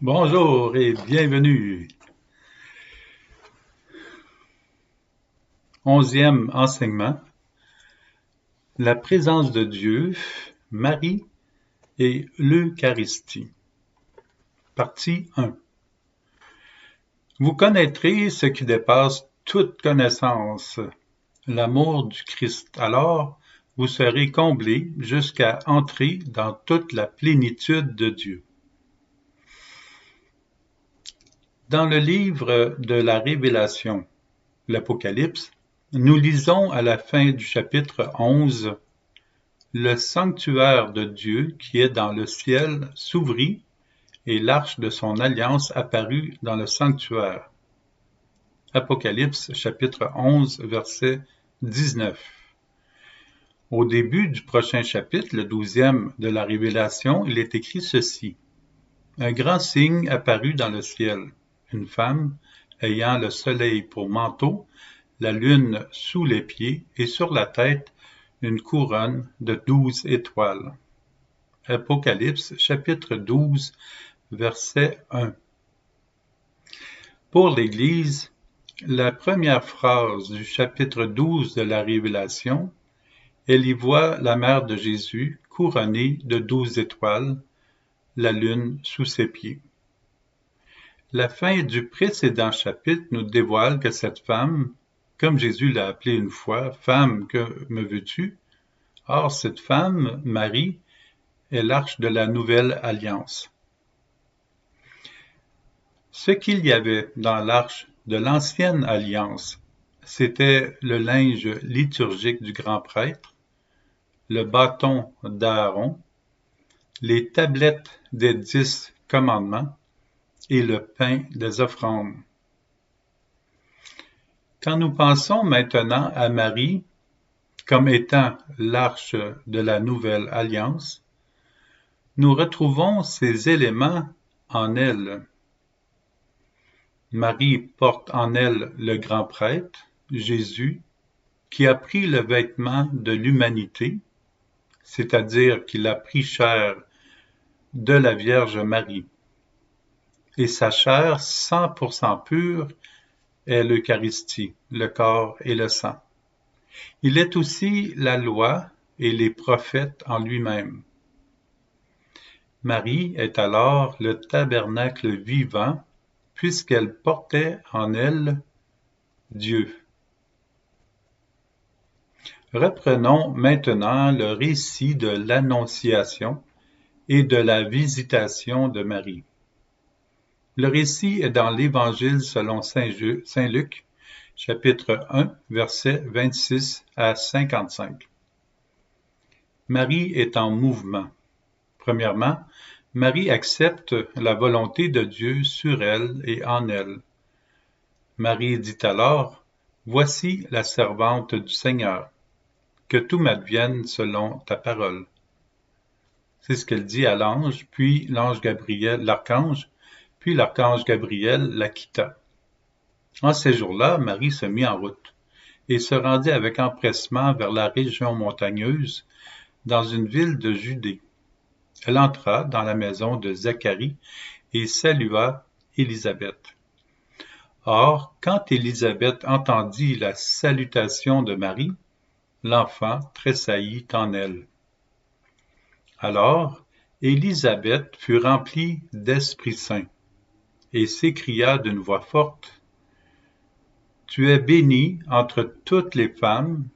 Bonjour et bienvenue. 11e enseignement. La présence de Dieu, Marie et l'Eucharistie. Partie 1. Vous connaîtrez ce qui dépasse toute connaissance, l'amour du Christ. Alors, vous serez comblés jusqu'à entrer dans toute la plénitude de Dieu. Dans le livre de la Révélation, l'Apocalypse, nous lisons à la fin du chapitre 11, « Le sanctuaire de Dieu qui est dans le ciel s'ouvrit et l'arche de son alliance apparut dans le sanctuaire. » Apocalypse chapitre 11, verset 19. Au début du prochain chapitre, le 12e de la Révélation, il est écrit ceci. « Un grand signe apparut dans le ciel, une femme ayant le soleil pour manteau, la lune sous les pieds et sur la tête une couronne de 12 étoiles. » Apocalypse chapitre 12, verset 1. Pour l'Église, la première phrase du chapitre 12 de la Révélation, elle y voit la mère de Jésus couronnée de 12 étoiles, la lune sous ses pieds. La fin du précédent chapitre nous dévoile que cette femme, comme Jésus l'a appelée une fois, « Femme, que me veux-tu » Or, cette femme, Marie, est l'arche de la nouvelle alliance. Ce qu'il y avait dans l'arche de l'ancienne alliance, c'était le linge liturgique du grand prêtre, le bâton d'Aaron, les tablettes des 10 commandements et le pain des offrandes. Quand nous pensons maintenant à Marie comme étant l'arche de la nouvelle alliance, nous retrouvons ces éléments en elle. Marie porte en elle le grand prêtre, Jésus, qui a pris le vêtement de l'humanité, c'est-à-dire qu'il a pris chair de la Vierge Marie. Et sa chair 100% pure est l'Eucharistie, le corps et le sang. Il est aussi la loi et les prophètes en lui-même. Marie est alors le tabernacle vivant puisqu'elle portait en elle Dieu. Reprenons maintenant le récit de l'Annonciation et de la visitation de Marie. Le récit est dans l'Évangile selon saint Luc, chapitre 1, versets 26 à 55. Marie est en mouvement. Premièrement, Marie accepte la volonté de Dieu sur elle et en elle. Marie dit alors, « Voici la servante du Seigneur, que tout m'advienne selon ta parole. » C'est ce qu'elle dit à l'ange, puis l'archange Gabriel la quitta. En ces jours-là, Marie se mit en route et se rendit avec empressement vers la région montagneuse, dans une ville de Judée. Elle entra dans la maison de Zacharie et salua Élisabeth. Or, quand Élisabeth entendit la salutation de Marie, l'enfant tressaillit en elle. Alors, Élisabeth fut remplie d'Esprit Saint et s'écria d'une voix forte, « Tu es bénie entre toutes les femmes,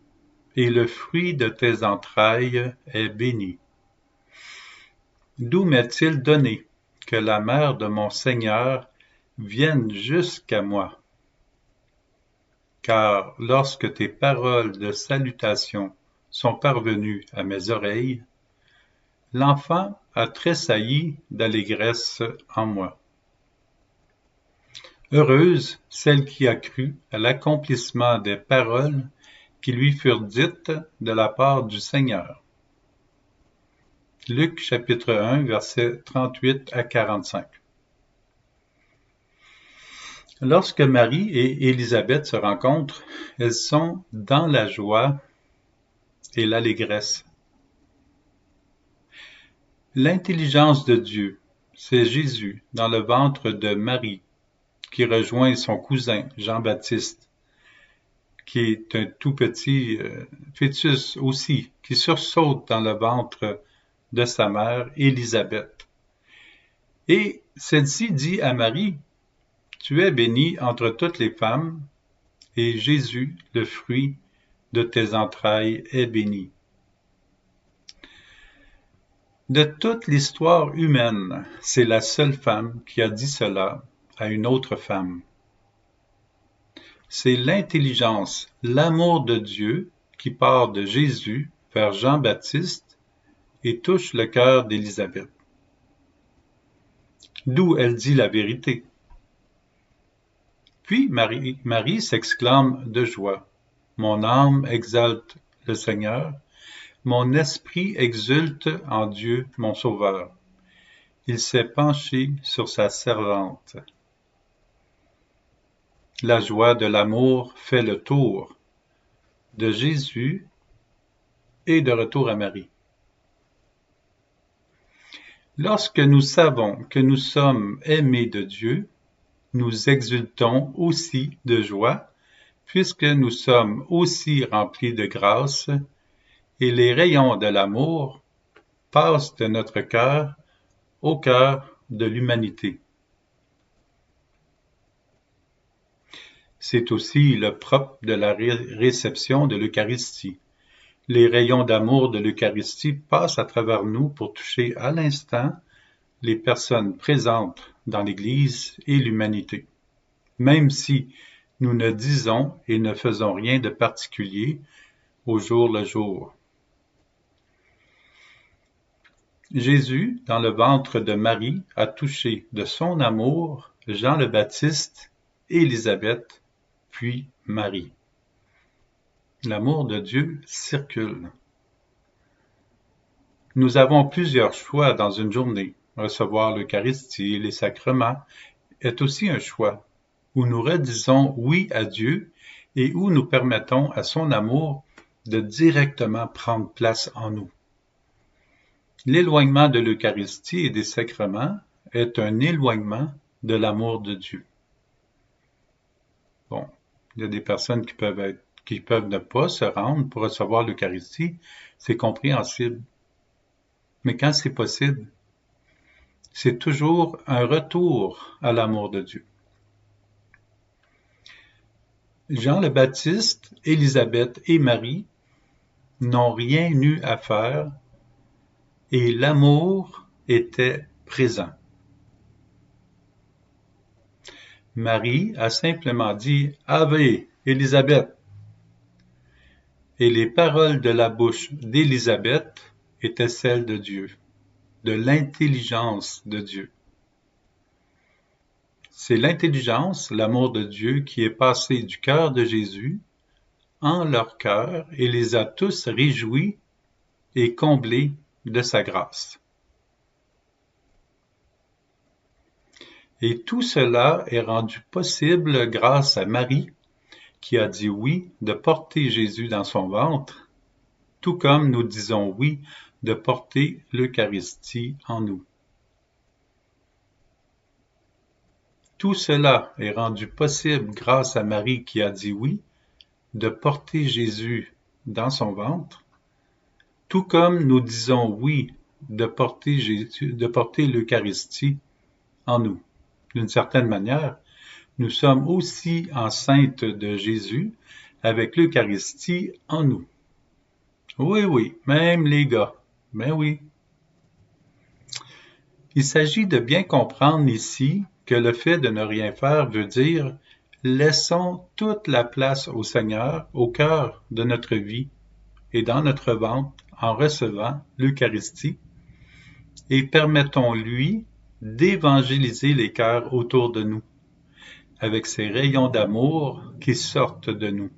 et le fruit de tes entrailles est béni. D'où m'est-il donné que la mère de mon Seigneur vienne jusqu'à moi? Car lorsque tes paroles de salutation sont parvenues à mes oreilles, l'enfant a tressailli d'allégresse en moi. Heureuse celle qui a cru à l'accomplissement des paroles qui lui furent dites de la part du Seigneur. » Luc chapitre 1, versets 38 à 45. Lorsque Marie et Élisabeth se rencontrent, elles sont dans la joie et l'allégresse. L'intelligence de Dieu c'est Jésus dans le ventre de Marie qui rejoint son cousin Jean-Baptiste, qui est un tout petit fœtus aussi, qui sursaute dans le ventre de sa mère, Élisabeth. Et celle-ci dit à Marie, « Tu es bénie entre toutes les femmes, et Jésus, le fruit de tes entrailles, est béni. » De toute l'histoire humaine, c'est la seule femme qui a dit cela à une autre femme. C'est l'intelligence, l'amour de Dieu qui part de Jésus vers Jean-Baptiste et touche le cœur d'Élisabeth. D'où elle dit la vérité. Puis Marie s'exclame de joie. « Mon âme exalte le Seigneur, mon esprit exulte en Dieu mon Sauveur. Il s'est penché sur sa servante. » La joie de l'amour fait le tour de Jésus et de retour à Marie. Lorsque nous savons que nous sommes aimés de Dieu, nous exultons aussi de joie, puisque nous sommes aussi remplis de grâce, et les rayons de l'amour passent de notre cœur au cœur de l'humanité. C'est aussi le propre de la réception de l'Eucharistie. Les rayons d'amour de l'Eucharistie passent à travers nous pour toucher à l'instant les personnes présentes dans l'Église et l'humanité, même si nous ne disons et ne faisons rien de particulier au jour le jour. Jésus, dans le ventre de Marie, a touché de son amour Jean le Baptiste, Élisabeth, puis Marie. L'amour de Dieu circule. Nous avons plusieurs choix dans une journée. Recevoir l'Eucharistie, les sacrements, est aussi un choix, où nous redisons oui à Dieu et où nous permettons à son amour de directement prendre place en nous. L'éloignement de l'Eucharistie et des sacrements est un éloignement de l'amour de Dieu. Bon, il y a des personnes qui peuvent ne pas se rendre pour recevoir l'Eucharistie, c'est compréhensible. Mais quand c'est possible, c'est toujours un retour à l'amour de Dieu. Jean le Baptiste, Élisabeth et Marie n'ont rien eu à faire et l'amour était présent. Marie a simplement dit « Ave, Élisabeth » et les paroles de la bouche d'Élisabeth étaient celles de Dieu, de l'intelligence de Dieu. C'est l'intelligence, l'amour de Dieu qui est passé du cœur de Jésus en leur cœur et les a tous réjouis et comblés de sa grâce. Et tout cela est rendu possible grâce à Marie, qui a dit oui de porter Jésus dans son ventre, tout comme nous disons oui de porter l'Eucharistie en nous. Tout cela est rendu possible grâce à Marie qui a dit oui de porter Jésus dans son ventre, tout comme nous disons oui de porter l'Eucharistie en nous. D'une certaine manière, nous sommes aussi enceintes de Jésus avec l'Eucharistie en nous. Oui, même les gars. Ben oui. Il s'agit de bien comprendre ici que le fait de ne rien faire veut dire « laissons toute la place au Seigneur au cœur de notre vie et dans notre ventre en recevant l'Eucharistie et permettons-lui d'évangéliser les cœurs autour de nous avec ces rayons d'amour qui sortent de nous.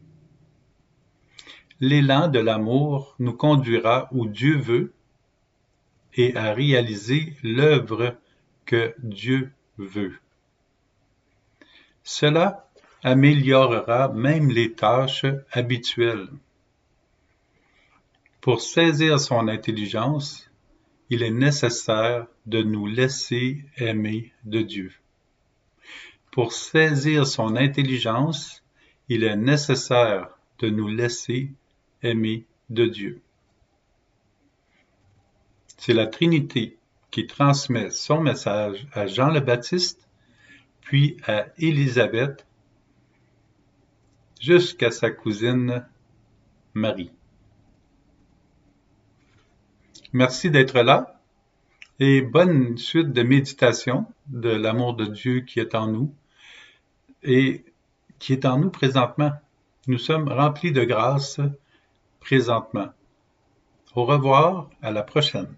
L'élan de l'amour nous conduira où Dieu veut et à réaliser l'œuvre que Dieu veut. Cela améliorera même les tâches habituelles. Pour saisir son intelligence, il est nécessaire de nous laisser aimer de Dieu. Pour saisir son intelligence, il est nécessaire de nous laisser aimer de Dieu. C'est la Trinité qui transmet son message à Jean le Baptiste, puis à Élisabeth, jusqu'à sa cousine Marie. Merci d'être là et bonne suite de méditation de l'amour de Dieu qui est en nous et qui est en nous présentement. Nous sommes remplis de grâce présentement. Au revoir, à la prochaine.